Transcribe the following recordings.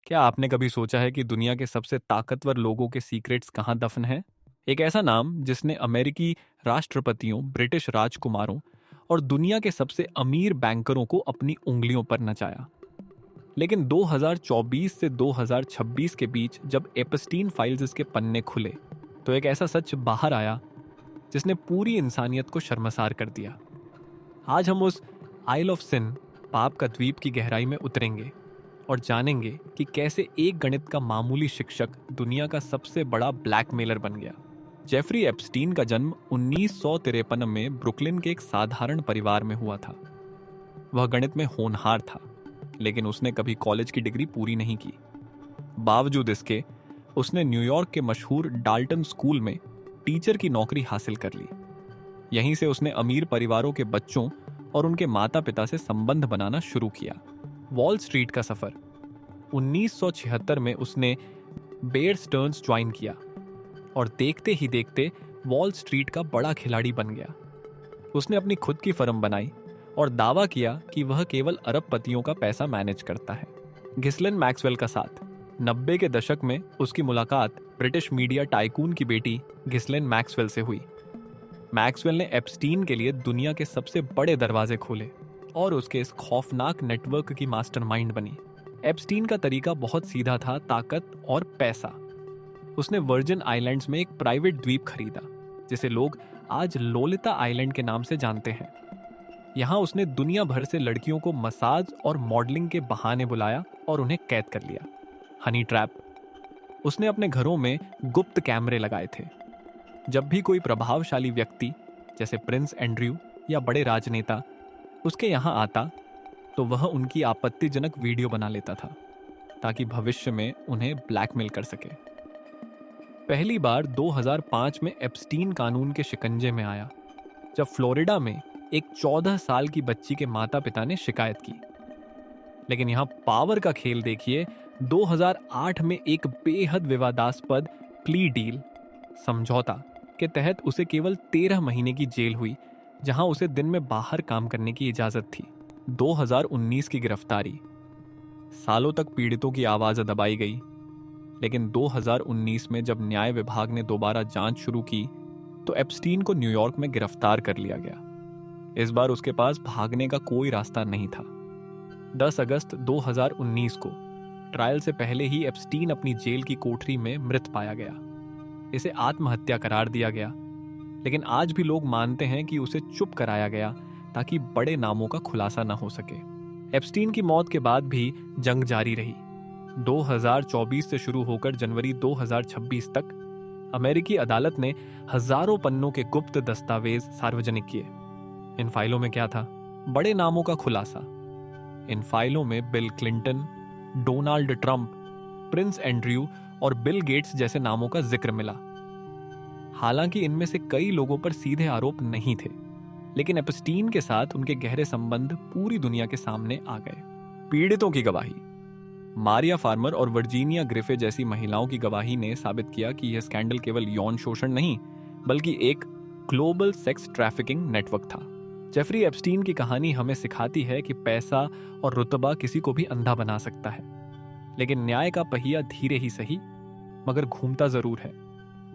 क्या आपने कभी सोचा है कि दुनिया के सबसे ताकतवर लोगों के सीक्रेट्स कहाँ दफन हैं? एक ऐसा नाम जिसने अमेरिकी राष्ट्रपतियों, ब्रिटिश राजकुमारों और दुनिया के सबसे अमीर बैंकरों को अपनी उंगलियों पर नचाया। लेकिन 2024 से 2026 के बीच जब एपस्टीन फाइल्स के पन्ने खुले, तो एक ऐसा सच बाहर आया जिसने पूरी इंसानियत को शर्मसार कर दिया। आज हम उस आइल ऑफ सिन, पाप का द्वीप की गहराई में उतरेंगे और जानेंगे कि कैसे एक गणित का मामूली शिक्षक दुनिया का सबसे बड़ा ब्लैकमेलर बन गया। जेफरी एप्स्टीन का जन्म 1953 में ब्रुकलिन के एक साधारण परिवार में हुआ था। वह गणित में होनहार था, लेकिन उसने कभी कॉलेज की डिग्री पूरी नहीं की। बावजूद इसके उसने न्यूयॉर्क के मशहूर डाल्टन स्कूल में टीचर की नौकरी हासिल कर ली। यहीं से उसने अमीर परिवारों के बच्चों और उनके माता पिता से संबंध बनाना शुरू किया। वॉल स्ट्रीट का सफर 1976 में उसने बेयर स्टर्न्स ज्वाइन किया और देखते ही देखते वॉल स्ट्रीट का बड़ा खिलाड़ी बन गया। उसने अपनी खुद की फर्म बनाई और दावा किया कि वह केवल अरबपतियों का पैसा मैनेज करता है। घिस्लन मैक्सवेल का साथ 90 के दशक में उसकी मुलाकात ब्रिटिश मीडिया टाइकून की बेटी घिस्लन मैक्सवेल से हुई। मैक्सवेल ने एप्स्टीन के लिए दुनिया के सबसे बड़े दरवाजे खोले और उसके इस खौफनाक नेटवर्क की मास्टरमाइंड बनी। एप्स्टीन का तरीका बहुत सीधा था, ताकत और पैसा। उसने वर्जिन आइलैंड्स में एक प्राइवेट द्वीप खरीदा, जिसे लोग आज लोलिता आइलैंड के नाम से जानते हैं। यहाँ उसने दुनिया भर से लड़कियों को मसाज और मॉडलिंग के बहाने बुलाया और उन्हें कैद कर लिया। Honey trap. उसने अपने घरों में गुप्त कैमरे लगाए थे। जब भी कोई प्रभावशाली व्यक्ति जैसे प्रिंस एंड्रयू या बड़े राजनेता उसके यहाँ आता, तो वह उनकी आपत्तिजनक वीडियो बना लेता था, ताकि भविष्य में उन्हें ब्लैकमेल कर सके। पहली बार 2005 में एप्स्टीन कानून के शिकंजे में आया, जब फ्लोरिडा में एक 14 साल की बच्ची के माता पिता ने शिकायत की। लेकिन यहां पावर का खेल देखिए। 2008 में एक बेहद विवादास्पद प्ली डील, समझौता के तहत उसे केवल 13 महीने की जेल हुई, जहां उसे दिन में बाहर काम करने की इजाजत थी। 2019 की गिरफ्तारी। सालों तक पीड़ितों की आवाज दबाई गई, लेकिन 2019 में जब न्याय विभाग ने दोबारा जांच शुरू की, तो एप्स्टीन को न्यूयॉर्क में गिरफ्तार कर लिया गया। इस बार उसके पास भागने का कोई रास्ता नहीं था। 10 अगस्त 2019 को ट्रायल से पहले ही एप्स्टीन अपनी जेल की कोठरी में मृत पाया गया। इसे आत्महत्या करार दिया गया, लेकिन आज भी लोग मानते हैं कि उसे चुप कराया गया ताकि बड़े नामों का खुलासा न हो सके। एप्स्टीन की मौत के बाद भी जंग जारी रही। 2024 से शुरू होकर जनवरी 2026 तक अमेरिकी अदालत ने हजारों पन्नों के गुप्त दस्तावेज सार्वजनिक किए। इन फाइलों में क्या था? बड़े नामों का खुलासा। इन फाइलों में bill Clinton, Donald Trump, Prince Andrew और बिल गेट्स जैसे नामों का जिक्र मिला। हालांकि इनमें से कई लोगों पर सीधे आरोप नहीं थे, लेकिन एप्स्टीन के साथ उनके गहरे संबंध पूरी दुनिया के सामने आ गए। पीड़ितों की गवाही। मारिया फार्मर और वर्जीनिया ग्रिफे जैसी महिलाओं की गवाही ने साबित किया कि यह स्कैंडल केवल यौन शोषण नहीं, बल्कि एक ग्लोबल सेक्स ट्रैफिकिंग नेटवर्क था। जेफरी एप्स्टीन की कहानी हमें सिखाती है कि पैसा और रुतबा किसी को भी अंधा बना सकता है, लेकिन न्याय का पहिया धीरे ही सही मगर घूमता जरूर है।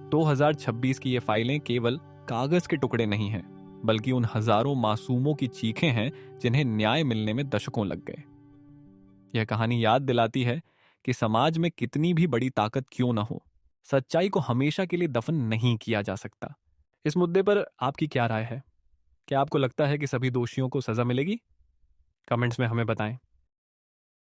2026 की ये फाइलें केवल कागज के टुकड़े नहीं हैं, बल्कि उन हजारों मासूमों की चीखें हैं जिन्हें न्याय मिलने में दशकों लग गए। यह कहानी याद दिलाती है कि समाज में कितनी भी बड़ी ताकत क्यों न हो, सच्चाई को हमेशा के लिए दफन नहीं किया जा सकता। इस मुद्दे पर आपकी क्या राय है? क्या आपको लगता है कि सभी दोषियों को सजा मिलेगी? कमेंट्स में हमें बताएं।